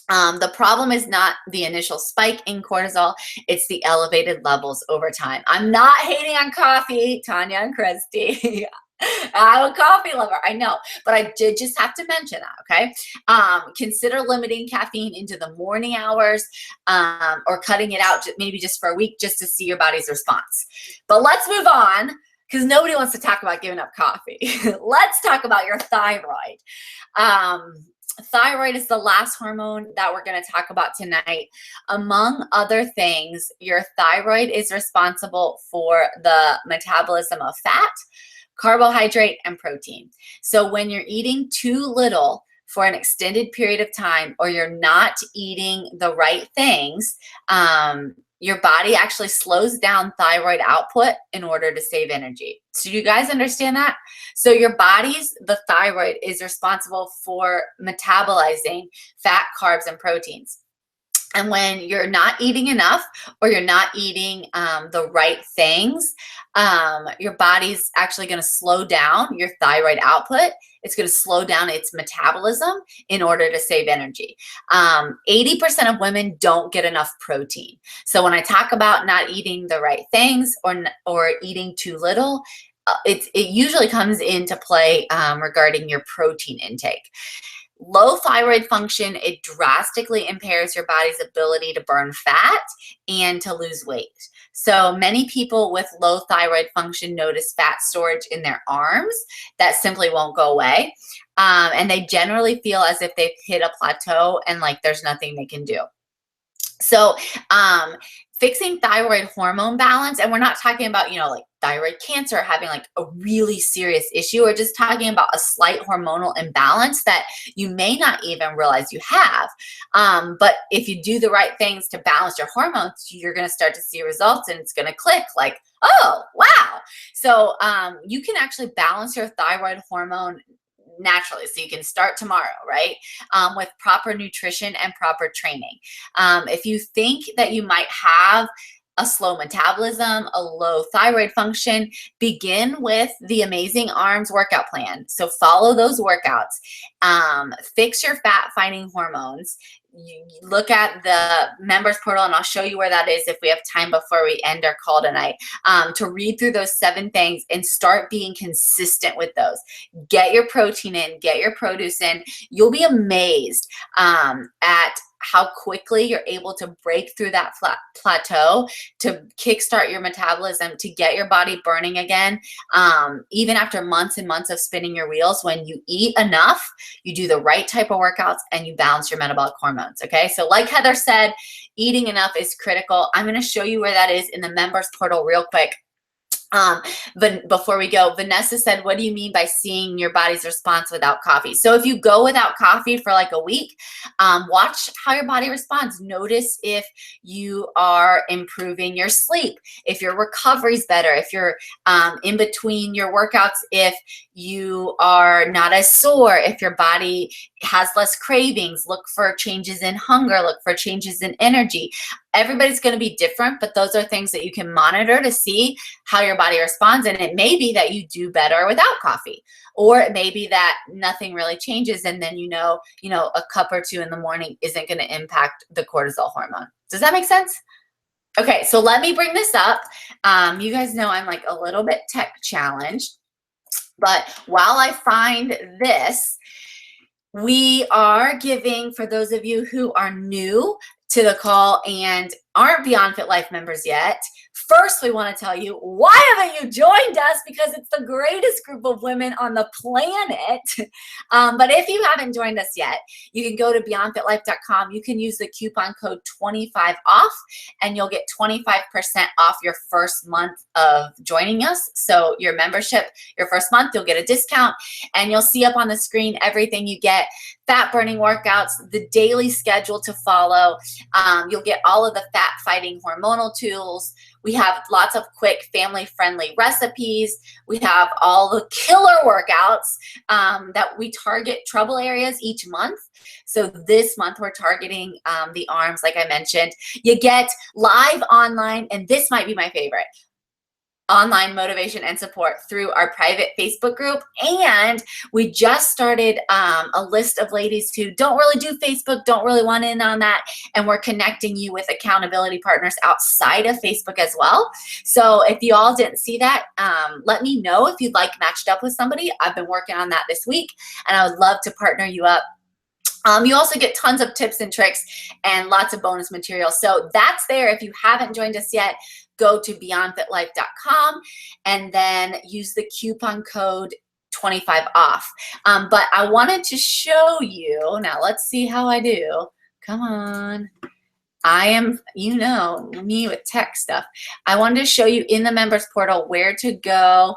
The problem is not the initial spike in cortisol, it's the elevated levels over time. I'm not hating on coffee, Tanya and Christy. I'm a coffee lover, I know, but I did just have to mention that, okay? Consider limiting caffeine into the morning hours, or cutting it out maybe just for a week just to see your body's response. But let's move on, because nobody wants to talk about giving up coffee. Let's talk about your thyroid. Thyroid is the last hormone that we're going to talk about tonight. Among other things, your thyroid is responsible for the metabolism of fat, carbohydrate, and protein. So when you're eating too little for an extended period of time, or you're not eating the right things, your body actually slows down thyroid output in order to save energy. So you guys understand that? So the thyroid is responsible for metabolizing fat, carbs, and proteins. And when you're not eating enough, or you're not eating the right things, your body's actually going to slow down your thyroid output. It's going to slow down its metabolism in order to save energy. 80% of women don't get enough protein. So when I talk about not eating the right things, or eating too little, it usually comes into play regarding your protein intake. Low thyroid function, it drastically impairs your body's ability to burn fat and to lose weight. So many people with low thyroid function notice fat storage in their arms that simply won't go away. And they generally feel as if they've hit a plateau and like there's nothing they can do. So fixing thyroid hormone balance, and we're not talking about, like thyroid cancer, having like a really serious issue. We're just talking about a slight hormonal imbalance that you may not even realize you have. But if you do the right things to balance your hormones, you're going to start to see results, and it's going to click like, oh, wow. So you can actually balance your thyroid hormone naturally. So you can start tomorrow, right? With proper nutrition and proper training. If you think that you might have a slow metabolism, a low thyroid function, begin with the Amazing Arms workout plan. So follow those workouts. Fix your fat-fighting hormones. You look at the members portal, and I'll show you where that is if we have time before we end our call tonight, to read through those 7 things and start being consistent with those. Get your protein in, get your produce in. You'll be amazed at how quickly you're able to break through that plateau, to kickstart your metabolism, to get your body burning again. Even after months and months of spinning your wheels, when you eat enough, you do the right type of workouts, and you balance your metabolic hormones, okay? So like Heather said, eating enough is critical. I'm gonna show you where that is in the members portal real quick. But before we go, Vanessa said, what do you mean by seeing your body's response without coffee? So if you go without coffee for like a week, watch how your body responds. Notice if you are improving your sleep, if your recovery's better, if you're in between your workouts, if you are not as sore, if your body has less cravings. Look for changes in hunger, look for changes in energy. Everybody's going to be different, but those are things that you can monitor to see how your body responds. And it may be that you do better without coffee, or it may be that nothing really changes, and then a cup or 2 in the morning isn't going to impact the cortisol hormone. Does that make sense? Okay, so let me bring this up. You guys know I'm like a little bit tech challenged, but while I find this, we are giving, for those of you who are new to the call and aren't Beyond Fit Life members yet, first we want to tell you, why haven't you joined us? Because it's the greatest group of women on the planet. But if you haven't joined us yet, you can go to beyondfitlife.com. You can use the coupon code 25 off, and you'll get 25% off your first month of joining us. So your membership, your first month, you'll get a discount, and you'll see up on the screen everything you get: fat burning workouts, the daily schedule to follow. You'll get all of the fat fat fighting hormonal tools. We have lots of quick family-friendly recipes. We have all the killer workouts that we target trouble areas each month. So this month we're targeting the arms, like I mentioned. You get live online, and this might be my favorite, online motivation and support through our private Facebook group. And we just started a list of ladies who don't really do Facebook, don't really want in on that, and we're connecting you with accountability partners outside of Facebook as well. So if you all didn't see that, let me know if you'd like matched up with somebody. I've been working on that this week, and I would love to partner you up. You also get tons of tips and tricks and lots of bonus material. So that's there. If you haven't joined us yet, go to beyondfitlife.com and then use the coupon code 25 off. But I wanted to show you, now let's see how I do. Come on. I am, you know, me with tech stuff. I wanted to show you in the members portal where to go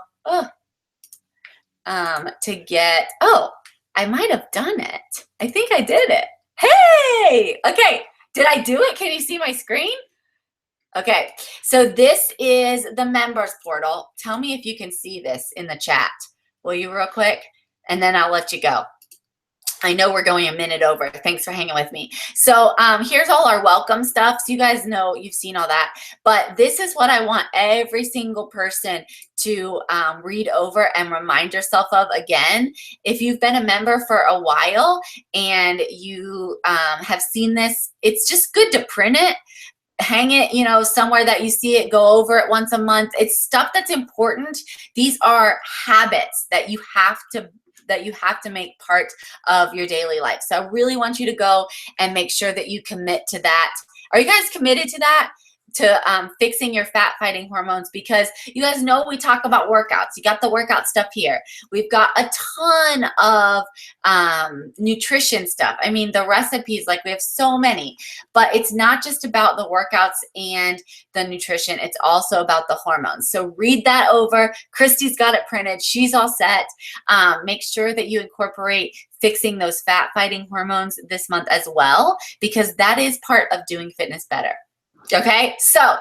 to get, I might have done it. I think I did it. Hey, okay. Did I do it? Can you see my screen? Okay, so this is the members portal. Tell me if you can see this in the chat. Will you real quick? And then I'll let you go. I know we're going a minute over. Thanks for hanging with me. So here's all our welcome stuff. So you guys know, you've seen all that. But this is what I want every single person to read over and remind yourself of again. If you've been a member for a while and you have seen this, it's just good to print it. Hang it, you know, somewhere that you see it, go over it once a month. It's stuff that's important. These are habits that you have to make part of your daily life. So I really want you to go and make sure that you commit to that. Are you guys committed to that? To fixing your fat fighting hormones? Because you guys know we talk about workouts. You got the workout stuff here. We've got a ton of nutrition stuff. I mean, the recipes, like we have so many, but it's not just about the workouts and the nutrition. It's also about the hormones. So read that over. Christy's got it printed. She's all set. Make sure that you incorporate fixing those fat fighting hormones this month as well, because that is part of doing fitness better. Okay, so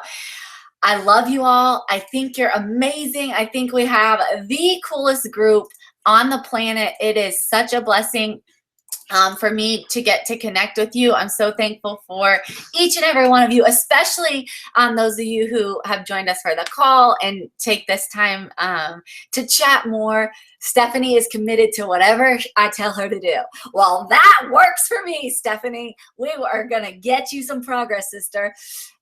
I love you all. I think you're amazing. I think we have the coolest group on the planet. It is such a blessing for me to get to connect with you. I'm so thankful for each and every one of you, especially those of you who have joined us for the call and take this time to chat more. Stephanie is committed to whatever I tell her to do. Well, that works for me, Stephanie. We are going to get you some progress, sister.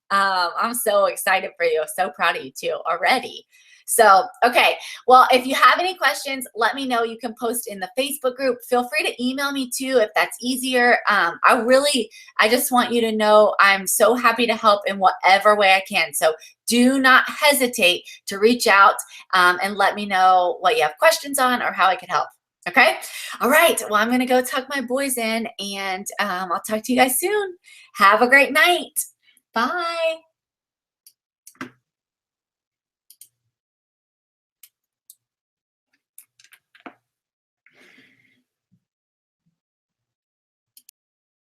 I'm so excited for you. So proud of you too already. So, okay. Well, if you have any questions, let me know. You can post in the Facebook group. Feel free to email me too if that's easier. I just want you to know I'm so happy to help in whatever way I can. So do not hesitate to reach out and let me know what you have questions on or how I can help. Okay. All right. Well, I'm going to go tuck my boys in and I'll talk to you guys soon. Have a great night. Bye.